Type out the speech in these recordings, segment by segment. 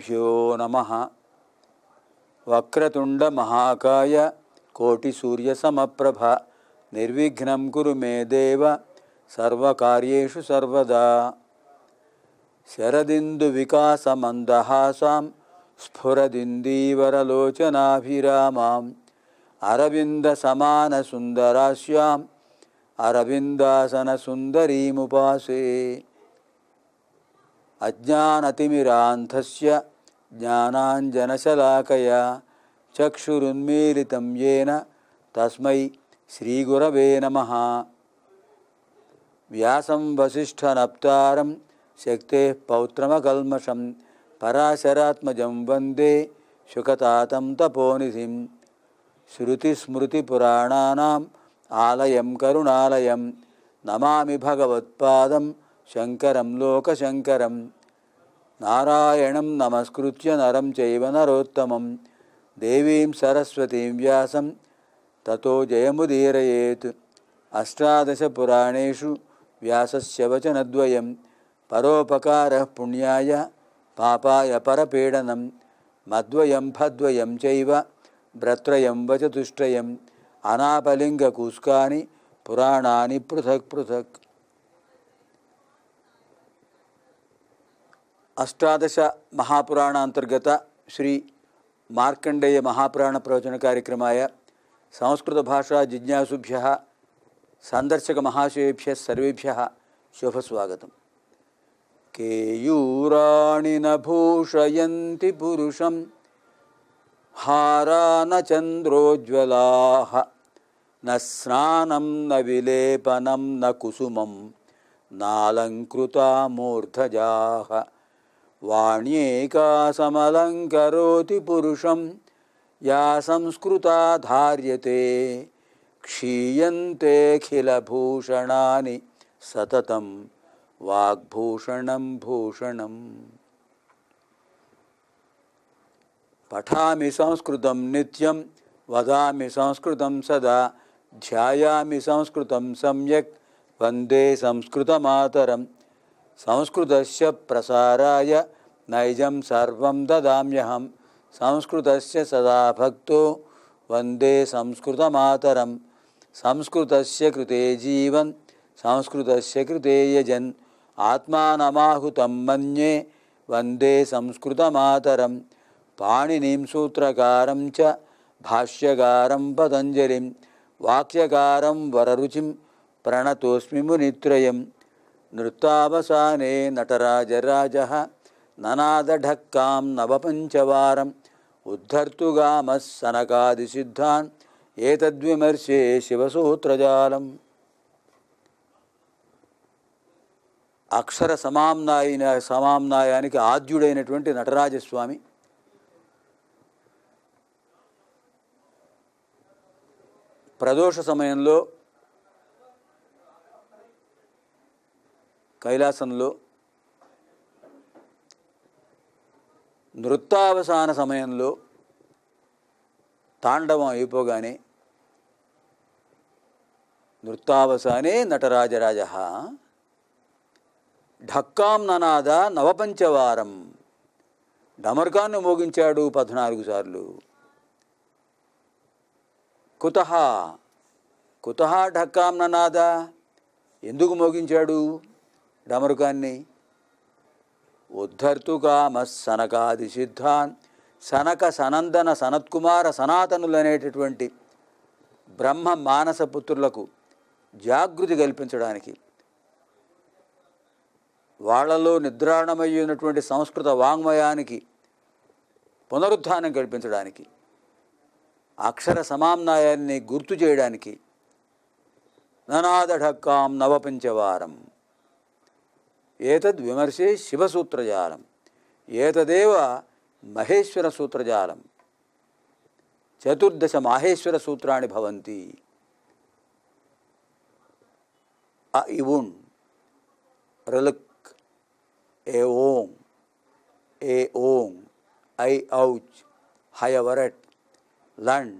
శ్రీగురుభ్యో నమః. వక్రతుండ మహాకాయ కోటి సూర్యసమప్రభ నిర్విఘ్నం కురు మే దేవ సర్వకార్యేషు సర్వదా. శరదిందు వికాసమందహాసాం స్ఫురదిందీవరలోచనాభిరామాం అరవింద సమాన సుందరాస్యాం అరవిందాసన సుందరీముపాసే. అజ్ఞానతిమిరాంధస్య జ్ఞానాంజనశలాకయా చక్షురున్మీలితం యేన తస్మై శ్రీగురవే నమః. వ్యాసం వసిష్ఠనప్తారం శక్తేః పౌత్రమకల్మషం పరాశరాత్మజం వందే శుకతాతం తపోనిధిం. శృతిస్మృతిపురాణానాం ఆలయం కరుణాలయం నమామి భగవత్పాదం శంకరం లోకశంకరం. నారాయణం నమస్కృత్య నరం చైవ నరోత్తమం దేవీం సరస్వతీం వ్యాసం తతో జయముదీరయేత్. అష్టాదశ పురాణేషు వ్యాసస్య వచనద్వయం పరోపకారః పుణ్యాయ పాపాయ పరపీడనం మద్వయం భద్వయం చైవ భ్రత్రయం వచతుష్టయం అనాపలింగకూస్కాని పురాణాని పృథక్ పృథక్. అష్టాదశ మహాపురాణ అంతర్గత శ్రీ మార్కండేయ మహాపురాణ ప్రవచన కార్యక్రమాయ సంస్కృత భాషా జిజ్ఞాసుభ్యః సందర్శక మహాశయేభ్యः సర్వేభ్యः శుభస్వాగతం. కేయూరాణి న భూషయంతి పురుషం హారా న చంద్రోజ్వలాః న స్నానం న విలేపనం న కుసుమం నాలంకృతా మూర్ధజాః. వాణ్యేకా సమలంకరోతి పురుషం యా సంస్కృతా ధార్యతే క్షీయంతేఖిలభూషణాని సతతం వాగ్భూషణం భూషణం. పఠామి సంస్కృతం నిత్యం వదామి సంస్కృతం సదా ధ్యాయామి సంస్కృతం సమ్యక్ వందే సంస్కృతమాతరం. సంస్కృతస్య ప్రసారాయ నైజం సర్వం దదామ్యహం సంస్కృతస్య సదా భక్తో వందే సంస్కృతమాతరం. సంస్కృతస్య కృతే జీవన్ సంస్కృతస్య కృతే యజన్ ఆత్మానమాహుతం మన్యే వందే సంస్కృతమాతరం. పాణినిం సూత్రకారం చ భాష్యకారం పతంజలిం వాక్యకారం వరరుచిం ప్రణతోస్మి మునిత్రయం. నృత్తావసానే నటరాజరాజః ననాదఢక్కాం నవపంచవారం ఉద్ధర్తుగామः సనకాదిసిద్ధాన్ ఏతద్విమర్శే శివసూత్రజాలం. అక్షర సమామ్నాయానికి ఆద్యుడైనటువంటి నటరాజస్వామి ప్రదోష సమయంలో కైలాసంలో, నృత్తావసాన సమయంలో తాండవం అయిపోగానే నృత్తావసానే నటరాజరాజః ఢక్కాం ననాద నవపంచవారం డమర్కాన్ని మోగించాడు 14 సార్లు. కుతః కుతః ఢక్కాం ననాద, ఎందుకు మోగించాడు డమరుకాన్ని? ఉద్ధర్తుకామః సనకాది సిద్ధాన్, సనక సనందన సనత్కుమార సనాతనులనేటటువంటి బ్రహ్మ మానసపుత్రులకు జాగృతి కల్పించడానికి, వాళ్లలో నిద్రాణమయ్యున్నటువంటి సంస్కృత వాంగ్మయానికి పునరుత్థానం కల్పించడానికి, అక్షర సమామ్నాయాన్ని గుర్తు చేయడానికి ననాద ఢక్కాం నవపంచవారం. ఏతద్ విమర్శే శివసూత్రజాలం, ఏతదేవ మహేశ్వర సూత్రజాలం. 14 మాహేశ్వర సూత్రాన్ని భవంతి. అ ఇవున్ రలుక్ ఏ ఓం ఏ ఓం ఐ ఔచ్ హయవరట్ లండ్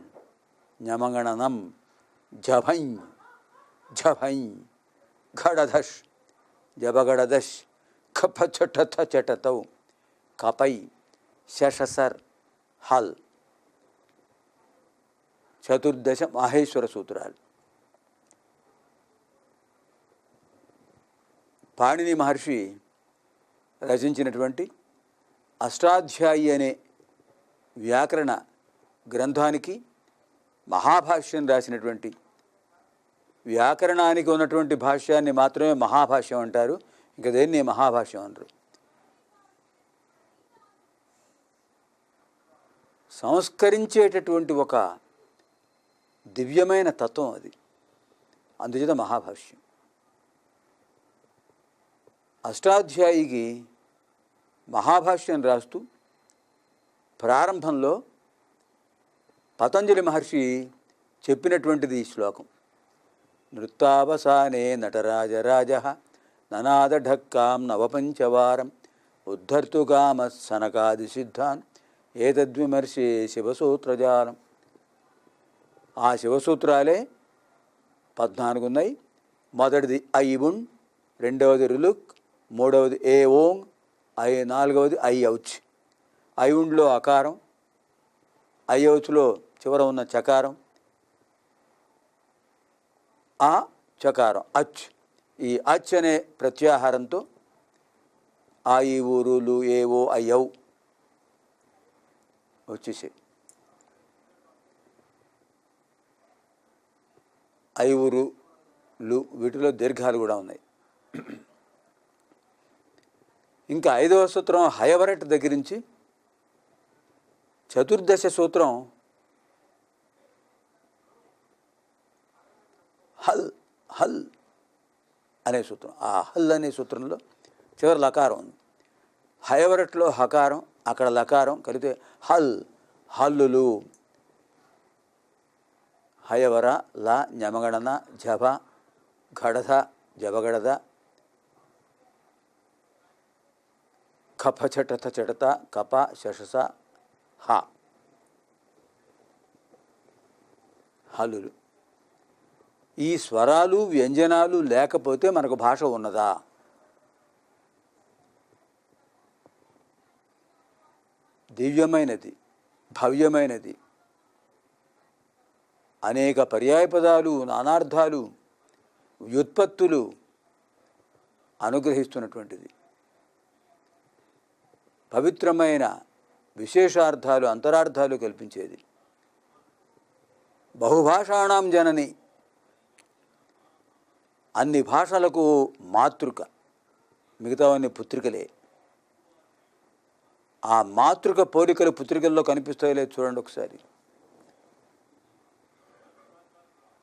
ఞమగణనం జభై ఝభై ఘడధష్ జబగడదష్ ఖప చటథ చటతౌ కపై షషసర్ హల్. 14 మాహేశ్వర సూత్రాలు. పాణిని మహర్షి రచించినటువంటి అష్టాధ్యాయి అనే వ్యాకరణ గ్రంథానికి మహాభాష్యం రాసినటువంటి, వ్యాకరణానికి ఉన్నటువంటి భాష్యాన్ని మాత్రమే మహాభాష్యం అంటారు, ఇంకా దేన్ని మహాభాష్యం అనరు. సంస్కరించేటటువంటి ఒక దివ్యమైన తత్వం అది, అందుచేత మహాభాష్యం. అష్టాధ్యాయికి మహాభాష్యం రాస్తూ ప్రారంభంలో పతంజలి మహర్షి చెప్పినటువంటిది ఈ శ్లోకం. నృత్తావసానే నటరాజరాజ ననాదఢక్కాం నవపంచవారం ఉద్ధర్తుగామ సనకాది సిద్ధాన్ ఏతద్విమర్శే శివసూత్రజాలం. ఆ శివసూత్రాలే 14 ఉన్నాయి. మొదటిది ఐవున్, రెండవది రులుక్, మూడవది ఏ ఓంగ్, నాలుగవది ఐ ఔచ్. ఐవుండ్లో అకారం, ఐ ఔచ్లో చివర ఉన్న చకారం, ఆ చకారం అచ్. ఈ అచ్ అనే ప్రత్యాహారంతో ఆ ఈ ఊరులు ఏవో అయ్యవు వచ్చేసాయి. ఐవురులు వీటిలో దీర్ఘాలు కూడా ఉన్నాయి. ఇంకా 5వ సూత్రం హయవరట్ దగ్గర నుంచి 14వ సూత్రం హల్ హల్ అనే సూత్రం. ఆ హల్ అనే సూత్రంలో చివరి లకారం ఉంది. హయవరట్లో హకారం, అక్కడ లకారం కలిపితే హల్, హల్లులు. హయవర ల ఞమగణన జభ ఘడధ జబగడద కఫ చటత చటత కప శషస హ హల్లులు. ఈ స్వరాలు వ్యంజనాలు లేకపోతే మనకు భాష ఉన్నదా? దివ్యమైనది, భవ్యమైనది, అనేక పర్యాయపదాలు, నానార్థాలు, వ్యుత్పత్తులు అనుగ్రహిస్తున్నటువంటిది, పవిత్రమైన విశేషార్థాలు, అంతరార్థాలు కల్పించేది. బహుభాషాణం జనని, అన్ని భాషలకు మాతృక, మిగతావన్నీ పుత్రికలే. ఆ మాతృక పోలికలు పుత్రికల్లో కనిపిస్తాయో లేదు చూడండి ఒకసారి.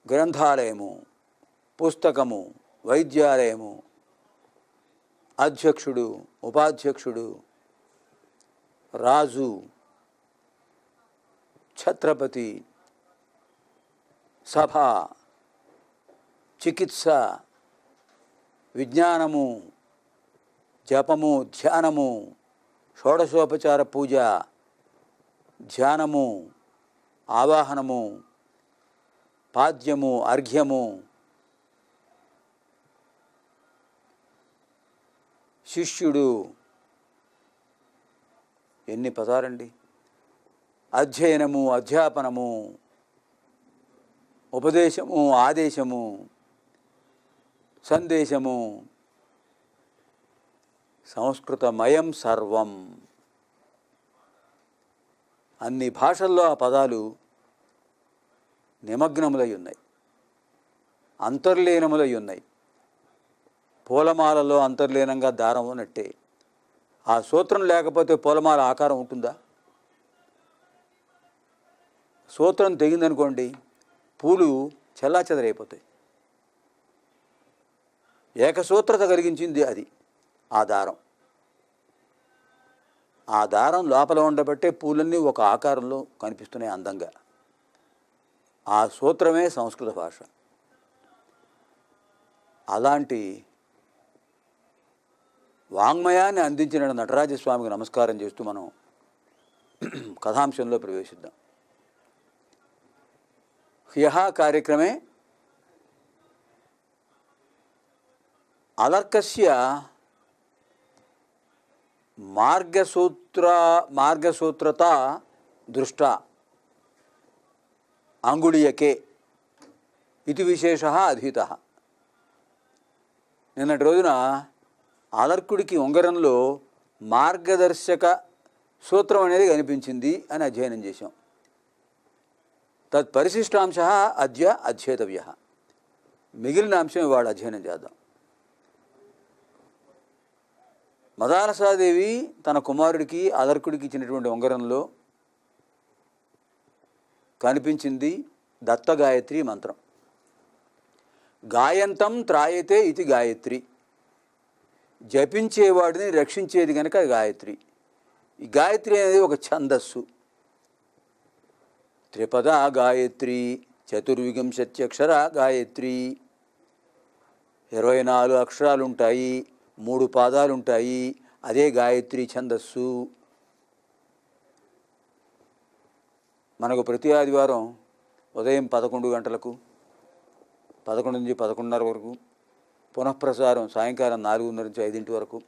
గ్రంథాలయము, పుస్తకము, వైద్యాలయము, అధ్యక్షుడు, ఉపాధ్యక్షుడు, రాజు, ఛత్రపతి, సభ, చికిత్స, విజ్ఞానము, జపము, ధ్యానము, షోడశోపచార పూజ, ధ్యానము, ఆవాహనము, పాద్యము, అర్ఘ్యము, శిష్యుడు, ఎన్ని పదాలండి. అధ్యయనము, అధ్యాపనము, ఉపదేశము, ఆదేశము, సందేశము, సంస్కృతమయం సర్వం. అన్ని భాషల్లో ఆ పదాలు నిమగ్నములై ఉన్నాయి, అంతర్లీనములై ఉన్నాయి. పూలమాలలో అంతర్లీనంగా దారం ఉన్నట్టే ఆ సూత్రం లేకపోతే పూలమాల ఆకారం ఉంటుందా? సూత్రం తెగిందనుకోండి, పూలు చెల్లాచెదరైపోతాయి. ఏకసూత్రత కలిగించింది అది ఆ దారం. ఆ దారం లోపల ఉండబట్టే పూలన్నీ ఒక ఆకారంలో కనిపిస్తున్నాయి అందంగా. ఆ సూత్రమే సంస్కృత భాష. అలాంటి వాంగ్మయాన్ని అందించిన నటరాజస్వామికి నమస్కారం చేస్తూ మనం కథాంశంలో ప్రవేశిద్దాం. హ్యః కార్యక్రమే అలర్కస్య మార్గసూత్రోపదేశ మార్గసూత్రత దృష్ట అంగుళీయకే ఇది విశేష అధీత. నిన్నటి రోజున అలర్కుడికి ఉంగరంలో మార్గదర్శక సూత్రం అనేది కనిపించింది అని అధ్యయనం చేశాం. తత్పరిశిష్టాంశ అద్య అధ్యేతవ్య. మిగిలిన అంశం ఇవాళ అధ్యయనం చేద్దాం. మదాలసాదేవి తన కుమారుడికి అలర్కుడికి ఇచ్చినటువంటి ఉంగరంలో కనిపించింది దత్తగాయత్రి మంత్రం. గాయంతం త్రాయతే ఇది గాయత్రి. జపించేవాడిని రక్షించేది కనుక గాయత్రి. ఈ గాయత్రి అనేది ఒక ఛందస్సు. త్రిపద గాయత్రి, చతుర్వింశత్యక్షర గాయత్రి. 24 అక్షరాలు ఉంటాయి, 3 పాదాలు ఉంటాయి. అదే గాయత్రి ఛందస్సు. మనకు ప్రతి ఆదివారం ఉదయం 11 గంటలకు 11 నుంచి 11:30 వరకు, పునఃప్రసారం సాయంకాలం 4:30 నుంచి 5 వరకు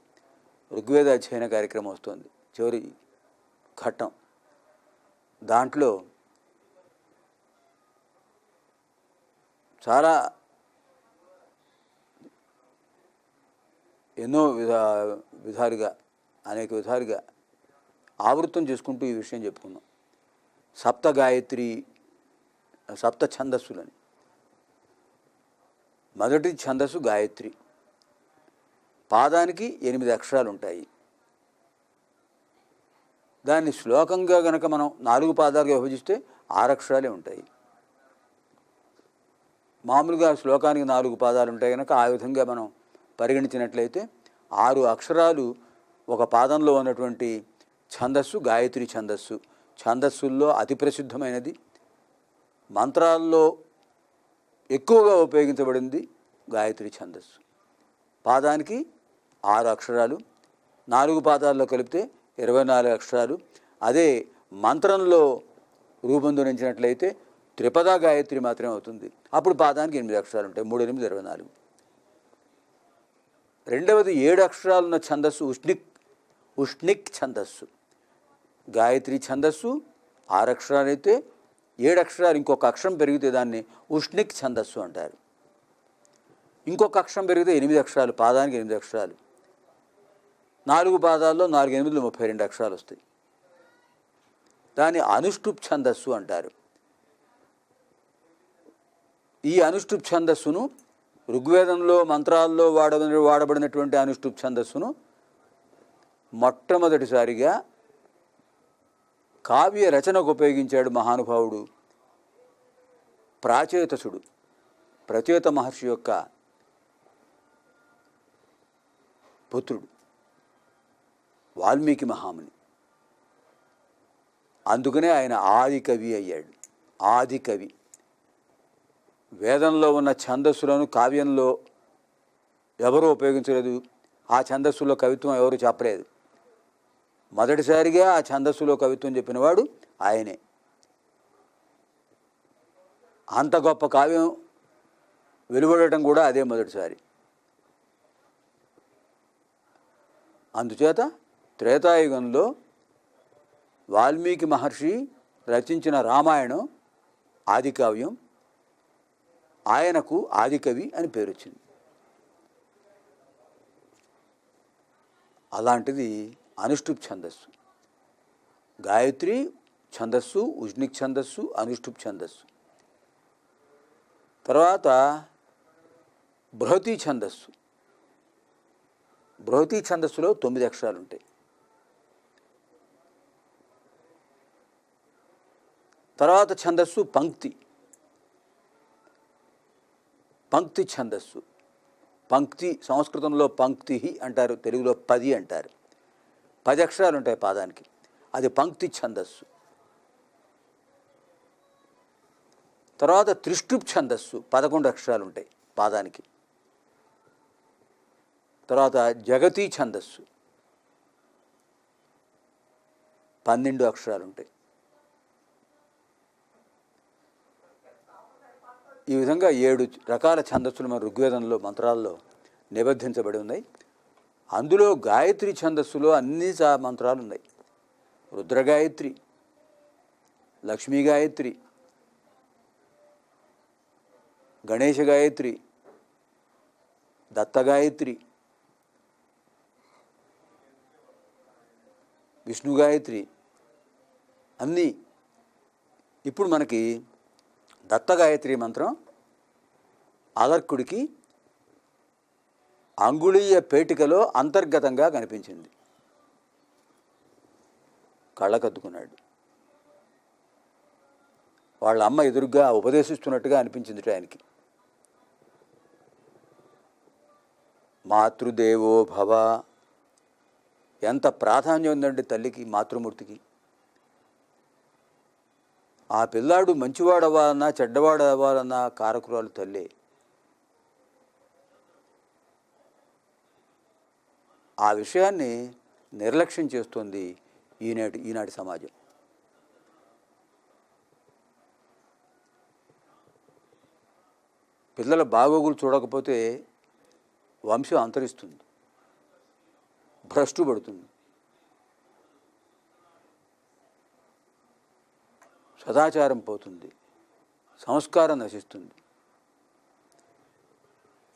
ఋగ్వేద అధ్యయన కార్యక్రమం వస్తుంది. చివరి ఘట్టం. దాంట్లో చాలా ఎన్నో విధాలుగా అనేక విధాలుగా ఆవృత్తం చేసుకుంటూ ఈ విషయం చెప్పుకున్నాం. సప్త గాయత్రి, సప్త ఛందస్సులని. మొదటి ఛందస్సు గాయత్రి. పాదానికి 8 అక్షరాలు ఉంటాయి. దాన్ని శ్లోకంగా గనక మనం 4 పాదాలుగా విభజిస్తే 6 అక్షరాలే ఉంటాయి. మామూలుగా శ్లోకానికి 4 పాదాలు ఉంటాయి కనుక ఆ విధంగా మనం పరిగణించినట్లయితే 6 అక్షరాలు ఒక పాదంలో ఉన్నటువంటి ఛందస్సు గాయత్రి ఛందస్సు. ఛందస్సుల్లో అతి ప్రసిద్ధమైనది, మంత్రాల్లో ఎక్కువగా ఉపయోగించబడింది గాయత్రి ఛందస్సు. పాదానికి 6 అక్షరాలు, 4 పాదాల్లో కలిపితే 24 అక్షరాలు. అదే మంత్రంలో రూపొందించినట్లయితే త్రిపద గాయత్రి మాత్రమే అవుతుంది. అప్పుడు పాదానికి 8 అక్షరాలు ఉంటాయి. 3 8 24. రెండవది 7 అక్షరాలున్న ఛందస్సు ఉష్ణిక్ ఛందస్సు. గాయత్రి ఛందస్సు 6 అక్షరాలు అయితే 7 అక్షరాలు ఇంకొక అక్షరం పెరిగితే దాన్ని ఉష్ణిక్ ఛందస్సు అంటారు. ఇంకొక అక్షరం పెరిగితే 8 అక్షరాలు, పాదానికి 8 అక్షరాలు. 4 పాదాల్లో 4 8 32 అక్షరాలు వస్తాయి. దాన్ని అనుష్టుప్ ఛందస్సు అంటారు. ఈ అనుష్టుప్ ఛందస్సును ఋగ్వేదంలో మంత్రాల్లో వాడబడినటువంటి అనుష్టుప్ ఛందస్సును మొట్టమొదటిసారిగా కావ్య రచనకు ఉపయోగించాడు మహానుభావుడు ప్రాచేతసుడు. ప్రచేత మహర్షి యొక్క పుత్రుడు వాల్మీకి మహాముని. అందుకనే ఆయన ఆదికవి అయ్యాడు. ఆదికవి. వేదంలో ఉన్న ఛందస్సులను కావ్యంలో ఎవరూ ఉపయోగించలేదు. ఆ ఛందస్సులో కవిత్వం ఎవరు చెప్పలేదు. మొదటిసారిగా ఆ ఛందస్సులో కవిత్వం చెప్పినవాడు ఆయనే. అంత గొప్ప కావ్యం వెలువడటం కూడా అదే మొదటిసారి. అందుచేత త్రేతాయుగంలో వాల్మీకి మహర్షి రచించిన రామాయణం ఆదికావ్యం. ఆయనకు ఆదికవి అని పేరు వచ్చింది. అలాంటిది అనుష్టుప్ ఛందస్సు. గాయత్రి ఛందస్సు, ఉష్ణిక్ ఛందస్సు, అనుష్టుప్ ఛందస్సు. తర్వాత బృహతి ఛందస్సు. బృహతి ఛందస్సులో 9 అక్షరాలు ఉంటాయి. తర్వాత ఛందస్సు పంక్తి. పంక్తి ఛందస్సు. పంక్తి సంస్కృతంలో పంక్తి అంటారు, తెలుగులో 10 అంటారు. 10 అక్షరాలు ఉంటాయి పాదానికి. అది పంక్తి ఛందస్సు. తర్వాత త్రిష్టుప్ ఛందస్సు. 11 అక్షరాలు ఉంటాయి పాదానికి. తర్వాత జగతి ఛందస్సు. 12 అక్షరాలు ఉంటాయి. ఈ విధంగా 7 రకాల ఛందస్సులు మన ఋగ్వేదంలో మంత్రాల్లో నిబద్ధించబడి ఉన్నాయి. అందులో గాయత్రి ఛందస్సులో అన్ని మంత్రాలు ఉన్నాయి. రుద్రగాయత్రి, లక్ష్మీ గాయత్రి, గణేశ గాయత్రి, దత్తగాయత్రి, విష్ణు గాయత్రి అన్నీ. ఇప్పుడు మనకి దత్తగాయత్రి మంత్రం అలర్కుడికి అంగుళీయ పేటికలో అంతర్గతంగా కనిపించింది. కళ్ళకద్దుకున్నాడు. వాళ్ళ అమ్మ ఎదురుగా ఉపదేశిస్తున్నట్టుగా అనిపించింది ఆయనకి. మాతృదేవో భవ, ఎంత ప్రాధాన్యం ఉందండి తల్లికి, మాతృమూర్తికి. ఆ పిల్లాడు మంచివాడవ్వాలన్నా చెడ్డవాడవ్వాలన్నా కారకురాలు తల్లే. ఆ విషయాన్ని నిర్లక్ష్యం చేస్తుంది ఈనాటి సమాజం. పిల్లల బాగోగులు చూడకపోతే వంశం అంతరిస్తుంది, భ్రష్టు పడుతుంది, సదాచారం పోతుంది, సంస్కారం నశిస్తుంది.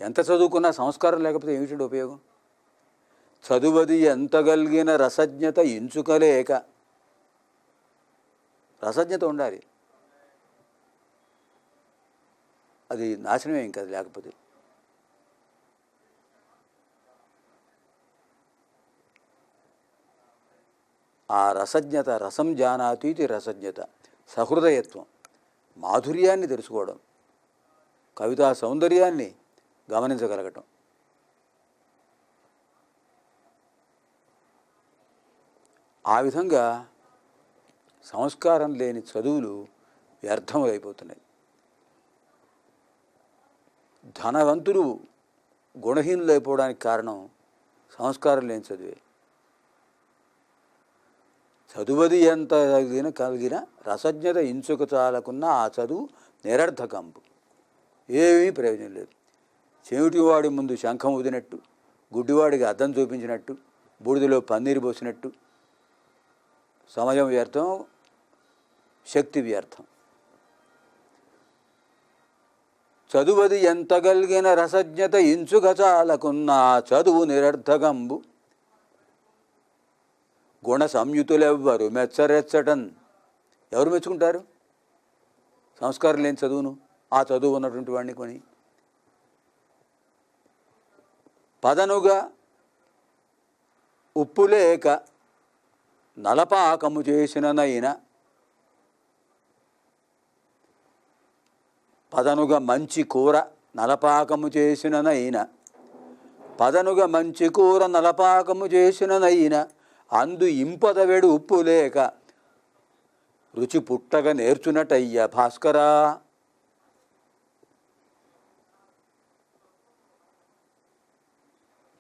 ఎంత చదువుకున్నా సంస్కారం లేకపోతే ఏమిటి ఉపయోగం? చదువది ఎంతగలిగిన రసజ్ఞత ఇంచుకలేక. రసజ్ఞత ఉండాలి, అది నాశనమే ఇంకా లేకపోతే. ఆ రసజ్ఞత, రసం జానాతి ఇది రసజ్ఞత, సహృదయత్వం, మాధుర్యాన్ని తెలుసుకోవడం, కవితా సౌందర్యాన్ని గమనించగలగటం. ఆ విధంగా సంస్కారం లేని చదువులు వ్యర్థమైపోతున్నాయి. ధనవంతులు గుణహీనులు అయిపోవడానికి కారణం సంస్కారం లేని చదువే. చదువది ఎంత కలిగిన రసజ్ఞత ఇంచుక చాలకున్న ఆ చదువు నిరర్థకంపు, ఏమీ ప్రయోజనం లేదు. చెవిటివాడి ముందు శంఖం ఊదినట్టు, గుడ్డివాడికి అద్దం చూపించినట్టు, బూడిదలో పన్నీరు పోసినట్టు. సమయం వ్యర్థం, శక్తి వ్యర్థం. చదువది ఎంతగలిగిన రసజ్ఞత ఇంచుక చాలకున్న చదువు నిరర్థకంబు, గుణ సంయుతులెవ్వరు మెచ్చరెచ్చటన్. ఎవరు మెచ్చుకుంటారు సంస్కారం లేని చదువును, ఆ చదువు ఉన్నటువంటి వాడిని కొని? పదనుగా ఉప్పు లేక నలపాకము చేసిననైన, పదనుగా మంచి కూర నలపాకము చేసిననైన, పదనుగా మంచి కూర నలపాకము చేసిననైన, అందు ఇంపదవెడు ఉప్పు లేక రుచి పుట్టగా నేర్చునటయ్య భాస్కరా.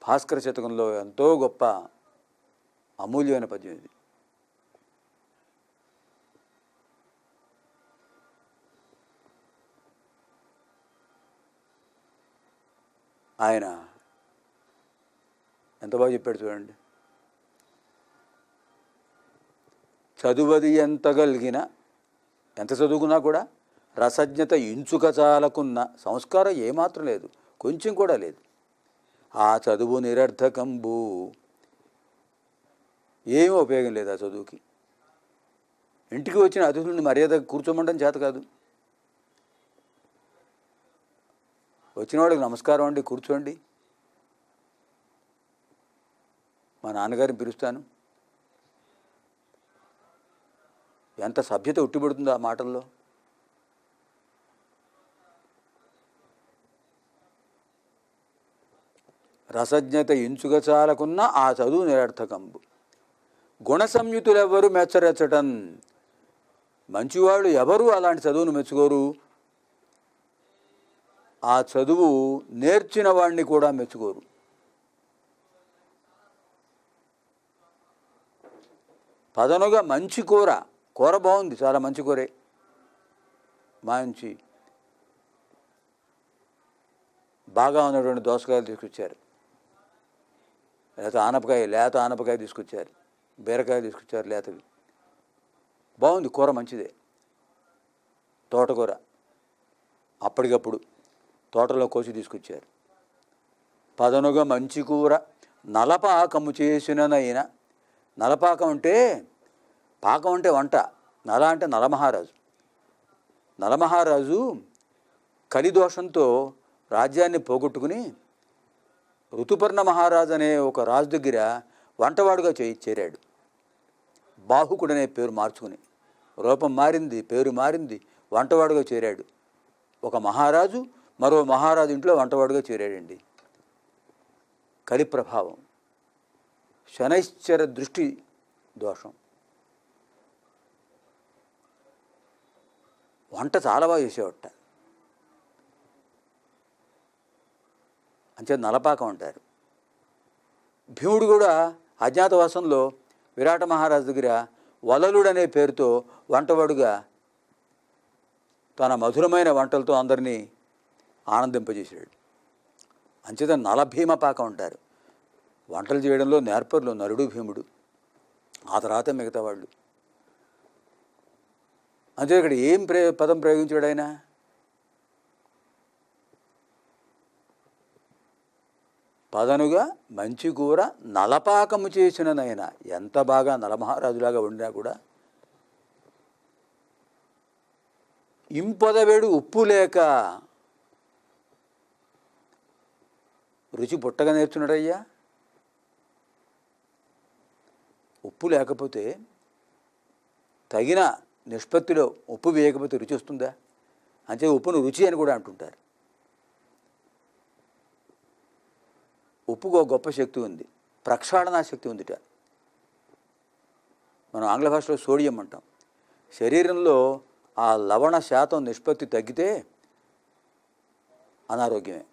భాస్కర శతకంలో ఎంతో గొప్ప అమూల్యమైన పద్యం ఇది. ఆయన ఎంత బాగా చెప్పాడు చూడండి. చదువది ఎంతగలిగిన, ఎంత చదువుకున్నా కూడా రసజ్ఞత ఇంచుక చాలకున్న, సంస్కారం ఏమాత్రం లేదు, కొంచెం కూడా లేదు. ఆ చదువు నిరర్థకంబు, ఏమీ ఉపయోగం లేదు ఆ చదువుకి. ఇంటికి వచ్చిన అతిథుల్ని మర్యాద కూర్చోమండం చేత కాదు. వచ్చిన వాడికి నమస్కారం అండి, కూర్చోండి, మా నాన్నగారిని పిలుస్తాను, ఎంత సభ్యత ఉట్టిపడుతుందో ఆ మాటల్లో. రసజ్ఞత ఇంచుక చాలకున్న ఆ చదువు నిరర్థకంబు, గుణ సంయుతులెవ్వరు మెచ్చరెచ్చటన్. మంచివాళ్ళు ఎవరు అలాంటి చదువును మెచ్చుకోరు, ఆ చదువు నేర్చిన వాడిని కూడా మెచ్చుకోరు. పదనుగా మంచి కూర, కూర బాగుంది, చాలా మంచి కూరే, మంచి బాగా ఉన్నటువంటి దోసకాయలు తీసుకొచ్చారు, లేత ఆనపకాయ తీసుకొచ్చారు, బీరకాయలు తీసుకొచ్చారు లేతవి, బాగుంది, కూర మంచిదే. తోటకూర అప్పటికప్పుడు తోటలో కోసి తీసుకొచ్చారు. పదనుగా మంచి కూర నలపాకము చేసిననైనా. నలపాకం అంటే, పాకం అంటే వంట, నల అంటే నలమహారాజు. నలమహారాజు కలిదోషంతో రాజ్యాన్ని పోగొట్టుకుని ఋతుపర్ణ మహారాజు అనే ఒక రాజు దగ్గర వంటవాడుగా చేరాడు. బాహుకుడనే పేరు మార్చుకుని, రూపం మారింది, పేరు మారింది, వంటవాడుగా చేరాడు. ఒక మహారాజు మరో మహారాజు ఇంట్లో వంటవాడుగా చేరాడండి. కలి ప్రభావం, శనైశ్చర దృష్టి దోషం. వంట చాలా బాగా చేసేవాట. అంతే నలపాకం అంటారు. భీముడు కూడా అజ్ఞాతవాసంలో విరాట మహారాజు దగ్గర వలలుడనే పేరుతో వంటవాడుగా తన మధురమైన వంటలతో అందరినీ ఆనందింపజేశాడు. అంచేత నలభీమ పాకం అంటారు. వంటలు చేయడంలో నేర్పరులు నలుడు భీముడు, ఆ తర్వాత మిగతా వాళ్ళు. అంతే ఇక్కడ ఏం పదం ప్రయోగించాడు ఆయన? పదనుగా మంచి కూర నలపాకము చేసిననైనా. ఎంత బాగా నలమహారాజులాగా వండినా కూడా ఇంపొదవేడు ఉప్పు లేక. రుచి పుట్టగా నేర్చున్నాడయ్యా. ఉప్పు లేకపోతే, తగిన నిష్పత్తిలో ఉప్పు వేయకపోతే రుచి వస్తుందా? అంతే ఉప్పును రుచి అని కూడా అంటుంటారు. ఉప్పుకు ఒక గొప్ప శక్తి ఉంది, ప్రక్షాళనా శక్తి ఉందిట. మనం ఆంగ్ల భాషలో సోడియం అంటాం. శరీరంలో ఆ లవణ శాతం నిష్పత్తి తగ్గితే అనారోగ్యమే.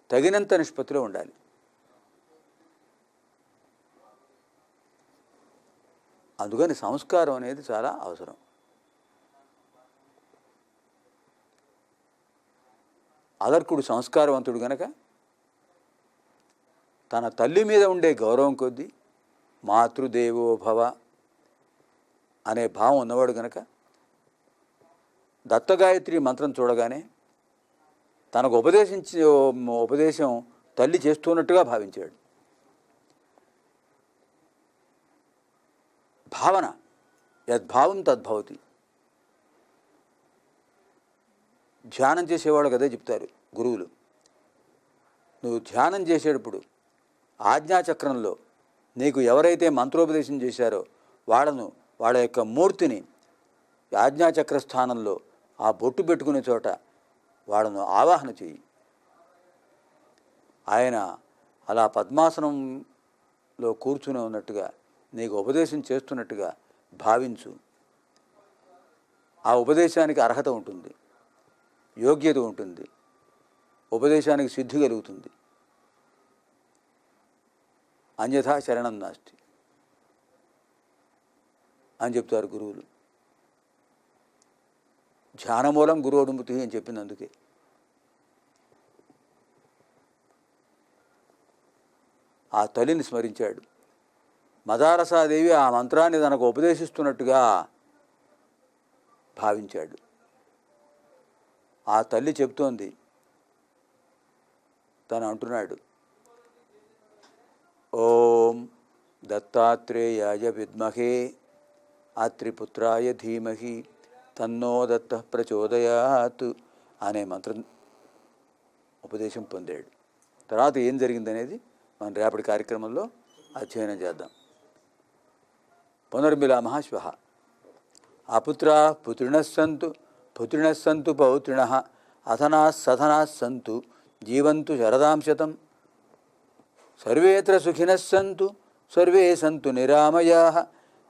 తగినంత నిష్పత్తిలో ఉండాలి. అందుకని సంస్కారం అనేది చాలా అవసరం. అలర్కుడు సంస్కారవంతుడు గనక తన తల్లి మీద ఉండే గౌరవం కొద్దీ మాతృదేవో భవ అనే భావం ఉన్నవాడు గనక దత్తగాయత్రి మంత్రం చూడగానే తనకు ఉపదేశం తల్లి చేస్తున్నట్టుగా భావించాడు. భావన, యద్భావం తద్భవతి. ధ్యానం చేసేవాడు కదే చెప్తారు గురువులు. నువ్వు ధ్యానం చేసేటప్పుడు ఆజ్ఞాచక్రంలో నీకు ఎవరైతే మంత్రోపదేశం చేశారో వాళ్ళ యొక్క మూర్తిని ఆజ్ఞాచక్ర స్థానంలో ఆ బొట్టు పెట్టుకునే చోట వాళ్ళను ఆవాహన చెయ్యి. ఆయన అలా పద్మాసనంలో కూర్చుని ఉన్నట్టుగా నీకు ఉపదేశం చేస్తున్నట్టుగా భావించు. ఆ ఉపదేశానికి అర్హత ఉంటుంది, యోగ్యత ఉంటుంది, ఉపదేశానికి సిద్ధి కలుగుతుంది. అన్యథా శరణం నాస్తి అని చెప్తారు గురువులు. ధ్యానమూలం గురువడుంపుతి అని చెప్పింది అందుకే. ఆ తల్లిని స్మరించాడు. మదారసాదేవి ఆ మంత్రాన్ని తనకు ఉపదేశిస్తున్నట్టుగా భావించాడు. ఆ తల్లి చెప్తోంది, తను అంటున్నాడు, ఓం దత్తాత్రేయాయ విద్మహే ఆత్రిపుత్రాయ ధీమహి తన్నో దత్త ప్రచోదయాత్ అనే మంత్రం ఉపదేశం పొందాడు. తర్వాత ఏం జరిగిందనేది మనం రేపటి కార్యక్రమంలో అధ్యయనం చేద్దాం. పునర్మిలామః శ్వః. అపుత్రాः పుత్రిణः సంతు పౌత్రిణः అధనాः సధనాः సంతు జీవంతు శరదాం శతం. సర్వేత్ర సుఖినः సంతు సర్వే సంతు నిరామయాః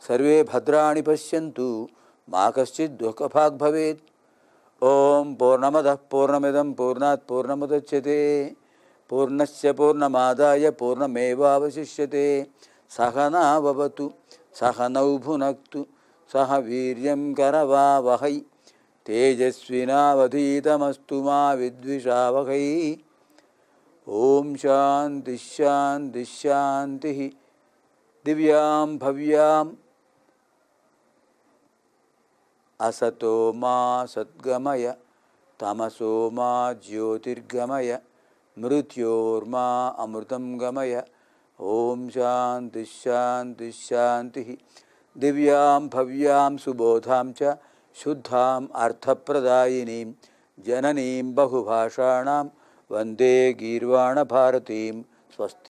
సర్వే భద్రాణి పశ్యంతు మా కశ్చిద్ దుఃఖభాగ్ భవేత్. ఓం పూర్ణమదః పూర్ణమిదం పూర్ణాత్ పూర్ణముదచ్యతే పూర్ణస్య పూర్ణమాదాయ పూర్ణమేవావశిష్యతే. సహనా భవతు సహనౌ భునక్తు సహ వీర్యం కరవావహై తేజస్వినావధీతమస్తు మా విద్విషావహై. ఓం శాంతి శాంతి శాంతి. దివ్యాం భవ్యాం అసతో మా సద్గమయ తమసో మా జ్యోతిర్గమయ మృత్యోర్మా అమృతం గమయ. ఓం శాంతి శాంతి శాంతి. దివ్యాం భవ్యాం సుబోధాం చ శుద్ధాం అర్థప్రదాయినీం జననీం బహుభాషాణాం వందే గీర్వాణ భారతీం. స్వస్తి.